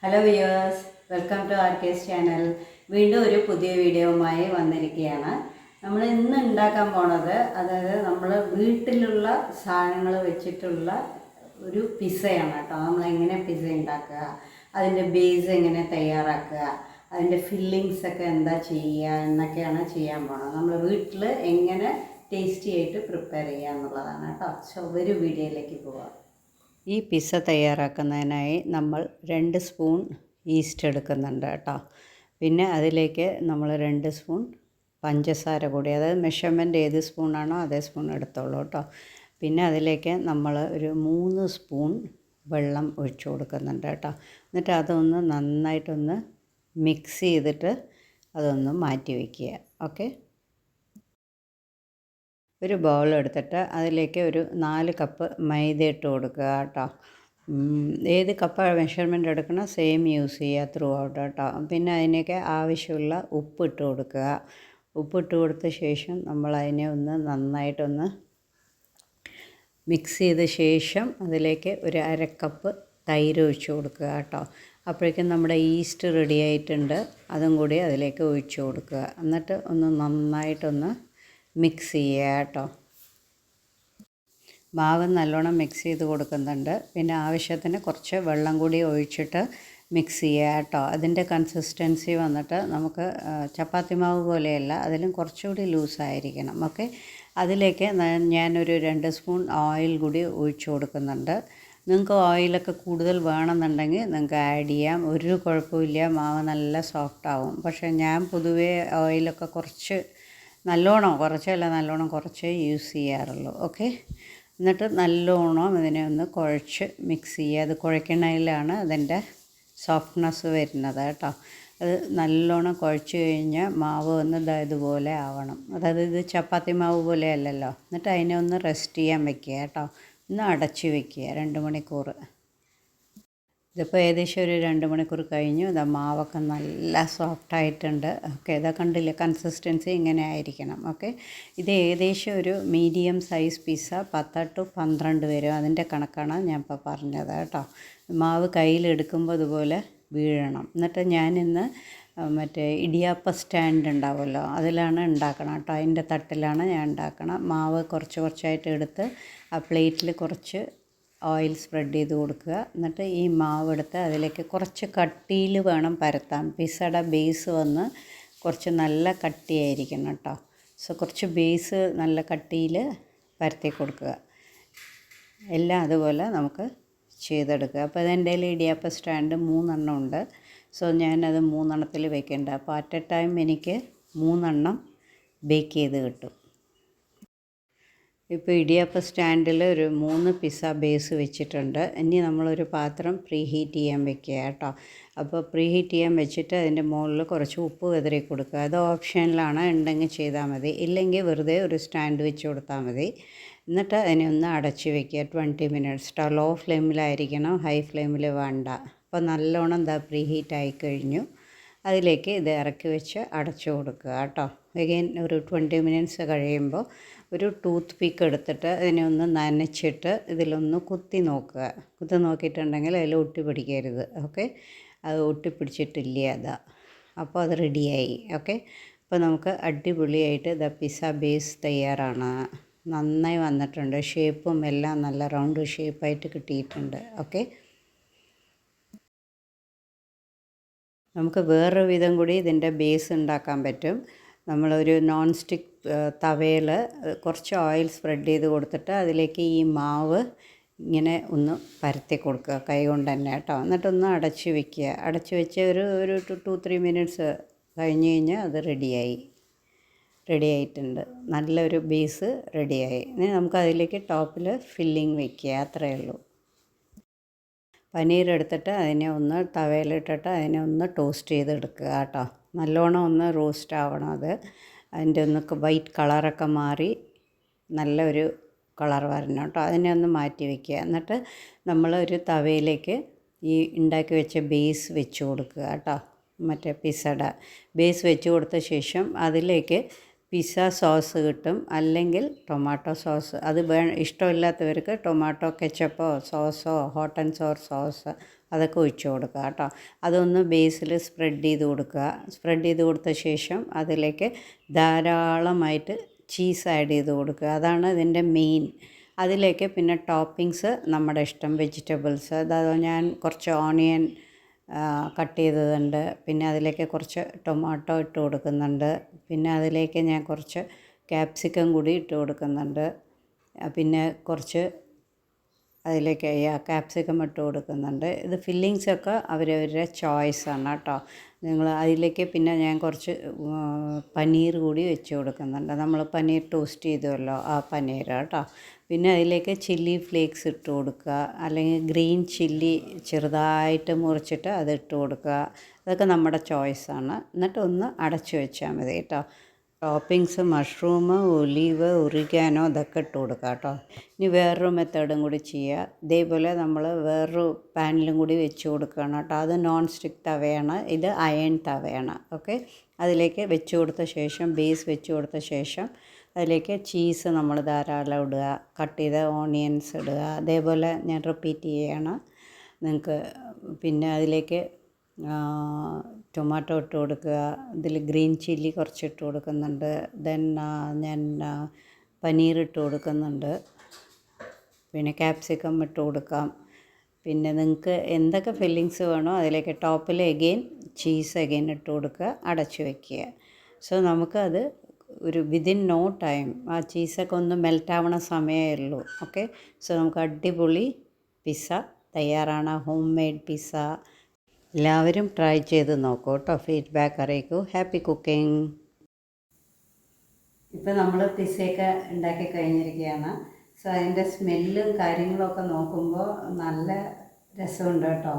Hello viewers, welcome to Arkes channel. വീണ്ടും ഒരു പുതിയ വീഡിയോവുമായി വന്നിരിക്കുകയാണ്. നമ്മൾ ഇന്ന് ഉണ്ടാക്കാൻ പോണത്, അതായത് നമ്മൾ വീട്ടിലുള്ള സാധനങ്ങൾ വെച്ചിട്ടുള്ള ഒരു പിസ്സയാണ് കേട്ടോ. നമ്മളെങ്ങനെ പിസ്സ ഉണ്ടാക്കുക, അതിൻ്റെ ബേസ് എങ്ങനെ തയ്യാറാക്കുക, അതിൻ്റെ ഫില്ലിങ്സ് ഒക്കെ എന്താ ചെയ്യുക എന്നൊക്കെയാണ് ചെയ്യാൻ പോണത്. നമ്മൾ വീട്ടിൽ എങ്ങനെ ടേസ്റ്റി ആയിട്ട് പ്രിപ്പയർ ചെയ്യുക എന്നുള്ളതാണ് കേട്ടോ. സോ ഒരു വീഡിയോയിലേക്ക് പോവാം. ഈ പിസ്സ തയ്യാറാക്കുന്നതിനായി നമ്മൾ 2 സ്പൂൺ ഈസ്റ്റ് എടുക്കുന്നുണ്ട് കേട്ടോ. പിന്നെ അതിലേക്ക് നമ്മൾ 2 സ്പൂൺ പഞ്ചസാര കൂടി, അതായത് മെഷർമെൻറ്റ് ഏത് സ്പൂണാണോ അതേ സ്പൂൺ എടുത്തോളൂ കേട്ടോ. പിന്നെ അതിലേക്ക് നമ്മൾ ഒരു 3 സ്പൂൺ വെള്ളം ഒഴിച്ചു കൊടുക്കുന്നുണ്ട് കേട്ടോ. എന്നിട്ട് അതൊന്ന് നന്നായിട്ടൊന്ന് മിക്സ് ചെയ്തിട്ട് അതൊന്ന് മാറ്റി വയ്ക്കുക. ഓക്കെ, ഒരു ബൗൾ എടുത്തിട്ട് അതിലേക്ക് ഒരു 4 കപ്പ് മൈദ ഇട്ട് കൊടുക്കുക കേട്ടോ. ഏത് കപ്പ് മെഷർമെൻറ്റ് എടുക്കണം സെയിം യൂസ് ചെയ്യുക ത്രൂ ഔട്ട് കേട്ടോ. പിന്നെ അതിനൊക്കെ ആവശ്യമുള്ള ഉപ്പിട്ട് കൊടുക്കുക. ഉപ്പിട്ട് കൊടുത്ത ശേഷം നമ്മൾ അതിനെ ഒന്ന് നന്നായിട്ടൊന്ന് മിക്സ് ചെയ്ത ശേഷം അതിലേക്ക് ഒരു 1/2 കപ്പ് തൈര് ഒഴിച്ച് കൊടുക്കുക കേട്ടോ. അപ്പോഴേക്കും നമ്മുടെ ഈസ്റ്റ് റെഡി ആയിട്ടുണ്ട്. അതും കൂടി അതിലേക്ക് ഒഴിച്ച് കൊടുക്കുക. എന്നിട്ട് ഒന്ന് നന്നായിട്ടൊന്ന് മിക്സ് ചെയ്യുക കേട്ടോ. മാവ് നല്ലോണം മിക്സ് ചെയ്ത് കൊടുക്കുന്നുണ്ട്. പിന്നെ ആവശ്യത്തിന് കുറച്ച് വെള്ളം കൂടി ഒഴിച്ചിട്ട് മിക്സ് ചെയ്യുക കേട്ടോ. അതിൻ്റെ കൺസിസ്റ്റൻസി വന്നിട്ട് നമുക്ക് ചപ്പാത്തി മാവ് പോലെയല്ല, അതിലും കുറച്ചുകൂടി ലൂസായിരിക്കണം. ഓക്കെ, അതിലേക്ക് ഞാനൊരു 2 സ്പൂൺ ഓയിൽ കൂടി ഒഴിച്ച് കൊടുക്കുന്നുണ്ട്. നിങ്ങൾക്ക് ഓയിലൊക്കെ കൂടുതൽ വേണമെന്നുണ്ടെങ്കിൽ നിങ്ങൾക്ക് ആഡ് ചെയ്യാം, ഒരു കുഴപ്പമില്ല. മാവ് നല്ല സോഫ്റ്റ് ആവും. പക്ഷേ ഞാൻ പൊതുവേ ഓയിലൊക്കെ നല്ലോണം കുറച്ചേ യൂസ് ചെയ്യാറുള്ളൂ. ഓക്കെ, എന്നിട്ട് നല്ലോണം ഇതിനെ ഒന്ന് കുഴച്ച് മിക്സ് ചെയ്യുക. അത് കുഴക്കണതിലാണ് അതിൻ്റെ സോഫ്റ്റ്നെസ് വരുന്നത് കേട്ടോ. അത് നല്ലോണം കുഴച്ച് കഴിഞ്ഞാൽ മാവ് ഒന്ന് ഇതുപോലെ ആവണം. അതായത് ഇത് ചപ്പാത്തി മാവ് പോലെ അല്ലല്ലോ. എന്നിട്ട് അതിനെ ഒന്ന് റെസ്റ്റ് ചെയ്യാൻ വെക്കുക കേട്ടോ. ഒന്ന് അടച്ച് വെക്കുക 2 മണിക്കൂർ. ഇതിപ്പോൾ ഏകദേശം ഒരു 2 മണിക്കൂർ കഴിഞ്ഞു. ഇതാ മാവൊക്കെ നല്ല സോഫ്റ്റായിട്ടുണ്ട്. ഓക്കെ, ഇതാ കണ്ടില്ലേ, കൺസിസ്റ്റൻസി ഇങ്ങനെ ആയിരിക്കണം. ഓക്കെ, ഇത് ഏകദേശം ഒരു മീഡിയം സൈസ് പിസ്സ 10 to 12 വരും. അതിൻ്റെ കണക്കാണ് ഞാൻ ഇപ്പോൾ പറഞ്ഞത് കേട്ടോ. മാവ് കയ്യിലെടുക്കുമ്പോൾ ഇതുപോലെ വീഴണം. എന്നിട്ട് ഞാനിന്ന് മറ്റേ ഇടിയാപ്പ സ്റ്റാൻഡ് ഉണ്ടാവുമല്ലോ, അതിലാണ് ഉണ്ടാക്കണം കേട്ടോ. അതിൻ്റെ തട്ടിലാണ് ഞാൻ ഉണ്ടാക്കണം. മാവ് കുറച്ചായിട്ട് എടുത്ത് ആ പ്ലേറ്റിൽ കുറച്ച് ഓയിൽ സ്പ്രെഡ് ചെയ്ത് കൊടുക്കുക. എന്നിട്ട് ഈ മാവെടുത്ത് അതിലേക്ക് കുറച്ച് കട്ടിയിൽ വേണം പരത്താൻ. പിസ്സയുടെ ബേസ് വന്ന് കുറച്ച് നല്ല കട്ടിയായിരിക്കണം കേട്ടോ. സോ കുറച്ച് ബേസ് നല്ല കട്ടിയിൽ പരത്തി കൊടുക്കുക. എല്ലാം അതുപോലെ നമുക്ക് ചെയ്തെടുക്കുക. അപ്പോൾ അതെൻ്റെ കയ്യിൽ ഇടിയാപ്പ സ്റ്റാൻഡ് 3 എണ്ണം ഉണ്ട്. സോ ഞാനത് 3 എണ്ണത്തിൽ വെക്കേണ്ട. അപ്പോൾ അറ്റ് എ ടൈം എനിക്ക് 3 എണ്ണം ബേക്ക് ചെയ്ത് കിട്ടും. ഇപ്പോൾ ഇടിയപ്പം സ്റ്റാൻഡിൽ ഒരു 3 പിസ്സ ബേസ് വെച്ചിട്ടുണ്ട്. ഇനി നമ്മളൊരു പാത്രം പ്രീ ഹീറ്റ് ചെയ്യാൻ വെക്കുക കേട്ടോ. അപ്പോൾ പ്രീ ഹീറ്റ് ചെയ്യാൻ വെച്ചിട്ട് അതിൻ്റെ മുകളിൽ കുറച്ച് ഉപ്പ് വിതറി കൊടുക്കുക. അത് ഓപ്ഷനിലാണ്, ഉണ്ടെങ്കിൽ ചെയ്താൽ മതി. ഇല്ലെങ്കിൽ വെറുതെ ഒരു സ്റ്റാൻഡ് വെച്ച് കൊടുത്താൽ മതി. എന്നിട്ട് അതിനെ ഒന്ന് അടച്ച് വെക്കുക 20 മിനിറ്റ്സ്. ലോ ഫ്ലെയിമിലായിരിക്കണം, ഹൈ ഫ്ലെയിമിൽ വേണ്ട. അപ്പോൾ നല്ലോണം പ്രീ ഹീറ്റ് ആയിക്കഴിഞ്ഞു. അതിലേക്ക് ഇത് ഇറക്കി വെച്ച് അടച്ചു കൊടുക്കുക കേട്ടോ. അഗെയിൻ ഒരു 20 മിനിറ്റ്സ് കഴിയുമ്പോൾ ഒരു ടൂത്ത് പിക്ക് എടുത്തിട്ട് അതിനെ ഒന്ന് നനച്ചിട്ട് ഇതിലൊന്ന് കുത്തി നോക്കുക. കുത്തി നോക്കിയിട്ടുണ്ടെങ്കിൽ അതിൽ ഒട്ടി പിടിക്കരുത്. ഓക്കെ, അത് ഒട്ടിപ്പിടിച്ചിട്ടില്ല അതാ. അപ്പോൾ അത് റെഡിയായി. ഓക്കെ, അപ്പോൾ നമുക്ക് അടിപൊളിയായിട്ട് പിസ്സ ബേസ് തയ്യാറാണ്. നന്നായി വന്നിട്ടുണ്ട്. ഷേപ്പും എല്ലാം നല്ല റൗണ്ട് ഷേപ്പായിട്ട് കിട്ടിയിട്ടുണ്ട്. ഓക്കെ, നമുക്ക് വേറൊരു വിധം കൂടി ഇതിൻ്റെ ബേസ് ഉണ്ടാക്കാൻ പറ്റും. നമ്മളൊരു നോൺ സ്റ്റിക്ക് തവയിൽ കുറച്ച് ഓയിൽ സ്പ്രെഡ് ചെയ്ത് കൊടുത്തിട്ട് അതിലേക്ക് ഈ മാവ് ഇങ്ങനെ ഒന്ന് പരത്തി കൊടുക്കുക കൈ കൊണ്ട് തന്നെ കേട്ടോ. എന്നിട്ടൊന്ന് അടച്ച് വെക്കുക. അടച്ച് വെച്ച് ഒരു 2-3 മിനിറ്റ്സ് കഴിഞ്ഞ് കഴിഞ്ഞാൽ അത് റെഡിയായിട്ടുണ്ട്. നല്ലൊരു ബേസ് റെഡിയായി. ഇനി നമുക്ക് അതിലേക്ക് ടോപ്പിൽ ഫില്ലിങ് വയ്ക്കുക. അത്രയേ ഉള്ളൂ. പനീർ എടുത്തിട്ട് അതിനെ ഒന്ന് തവയിലിട്ടിട്ട് അതിനെ ഒന്ന് ടോസ്റ്റ് ചെയ്തെടുക്കുക കേട്ടോ. നല്ലോണം ഒന്ന് റോസ്റ്റ് ആവണം. അതിൻ്റെ ഒന്ന് വൈറ്റ് കളറൊക്കെ മാറി നല്ലൊരു കളർ വരണം കേട്ടോ. അതിനെ ഒന്ന് മാറ്റി വയ്ക്കുക. എന്നിട്ട് നമ്മൾ ഒരു തവയിലേക്ക് ഈ ഉണ്ടാക്കി വെച്ച ബേസ് വെച്ച് കൊടുക്കുക കേട്ടോ. മറ്റേ പിസ്സയുടെ ബേസ് വെച്ച് കൊടുത്ത ശേഷം അതിലേക്ക് പിസ്സ സോസ് കിട്ടും, അല്ലെങ്കിൽ ടൊമാറ്റോ സോസ്. അത് ഇഷ്ടമില്ലാത്തവർക്ക് ടൊമാറ്റോ കെച്ചപ്പോ സോസോ ഹോട്ട് ആൻഡ് സോർ സോസ് അതൊക്കെ ഒഴിച്ച് കൊടുക്കുക കേട്ടോ. അതൊന്ന് ബേസിൽ സ്പ്രെഡ് ചെയ്ത് കൊടുക്കുക. സ്പ്രെഡ് ചെയ്ത് കൊടുത്ത ശേഷം അതിലേക്ക് ധാരാളമായിട്ട് ചീസ് ആഡ് ചെയ്ത് കൊടുക്കുക. അതാണ് ഇതിൻ്റെ മെയിൻ. അതിലേക്ക് പിന്നെ ടോപ്പിങ്സ് നമ്മുടെ ഇഷ്ടം, വെജിറ്റബിൾസ്. അതായത് ഞാൻ കുറച്ച് ഓണിയൻ കട്ട് ചെയ്തതുണ്ട്, പിന്നെ അതിലേക്ക് കുറച്ച് ടൊമാറ്റോ ഇട്ട് കൊടുക്കുന്നുണ്ട്, പിന്നെ അതിലേക്ക് ഞാൻ കുറച്ച് ക്യാപ്സിക്കം കൂടി ഇട്ട് കൊടുക്കുന്നുണ്ട്, പിന്നെ കുറച്ച് അതിലേക്ക് ക്യാപ്സിക്കം ഇട്ട് കൊടുക്കുന്നുണ്ട്. ഇത് ഫില്ലിങ്സൊക്കെ അവരവരുടെ ചോയ്സാണ് കേട്ടോ. നിങ്ങൾ അതിലേക്ക് പിന്നെ ഞാൻ കുറച്ച് പനീർ കൂടി വെച്ച് കൊടുക്കുന്നുണ്ട്. നമ്മൾ പനീർ ടോസ്റ്റ് ചെയ്തുവല്ലോ, ആ പനീർ കേട്ടോ. പിന്നെ അതിലേക്ക് ചില്ലി ഫ്ലേക്സ് ഇട്ട് കൊടുക്കുക, അല്ലെങ്കിൽ ഗ്രീൻ ചില്ലി ചെറുതായിട്ട് മുറിച്ചിട്ട് അത് ഇട്ട് കൊടുക്കുക. അതൊക്കെ നമ്മുടെ ചോയ്സാണ്. എന്നിട്ട് ഒന്ന് അടച്ചു വെച്ചാൽ മതി കേട്ടോ. ടോപ്പിങ്സ് മഷ്റൂം, ഒലീവ്, ഒറിഗാനോ ഇതൊക്കെ ഇട്ട് കൊടുക്കുക കേട്ടോ. ഇനി വേറൊരു മെത്തേഡും കൂടി ചെയ്യുക. ഇതേപോലെ നമ്മൾ വേറൊരു പാനിലും കൂടി വെച്ച് കൊടുക്കുകയാണ് കേട്ടോ. അത് നോൺ സ്റ്റിക്ക് തവയാണ്, ഇത് അയൺ തവയാണ്. ഓക്കെ, അതിലേക്ക് വെച്ച് കൊടുത്ത ശേഷം, ബേസ് വെച്ച് കൊടുത്ത ശേഷം അതിലേക്ക് ചീസ് നമ്മൾ ധാരാളം ഇടുക, കട്ട് ചെയ്ത ഓണിയൻസ് ഇടുക. അതേപോലെ ഞാൻ റിപ്പീറ്റ് ചെയ്യുകയാണ് നിങ്ങൾക്ക്. പിന്നെ അതിലേക്ക് ടൊമാറ്റോ ഇട്ട് കൊടുക്കുക. ഇതിൽ ഗ്രീൻ ചില്ലി കുറച്ച് ഇട്ട് കൊടുക്കുന്നുണ്ട്. ദെൻ ഞാൻ പനീർ ഇട്ട് കൊടുക്കുന്നുണ്ട്, പിന്നെ ക്യാപ്സിക്കം ഇട്ട് കൊടുക്കാം. പിന്നെ നിങ്ങൾക്ക് എന്തൊക്കെ ഫില്ലിങ്സ് വേണോ അതിലേക്ക് ടോപ്പിൽ എഗെയിൻ ചീസ് എഗെയിൻ ഇട്ട് കൊടുക്കുക, അടച്ചു വയ്ക്കുക. സോ നമുക്കത് ഒരു വിതിൻ നോ ടൈം ആ ചീസൊക്കെ ഒന്ന് മെൽറ്റാവണ സമയമേ ഉള്ളൂ. ഓക്കെ, സോ നമുക്ക് അടിപൊളി പിസ്സ തയ്യാറാണ്. Home made pizza. എല്ലാവരും ട്രൈ ചെയ്ത് നോക്കൂ കേട്ടോ. ഫീഡ്ബാക്ക് അറിയിക്കൂ. Happy cooking. ഇപ്പോൾ നമ്മൾ പിസ്സയൊക്കെ ഉണ്ടാക്കി കഴിഞ്ഞിരിക്കുകയാണ്. സോ അതിൻ്റെ സ്മെല്ലും കാര്യങ്ങളൊക്കെ നോക്കുമ്പോൾ നല്ല രസമുണ്ട് കേട്ടോ.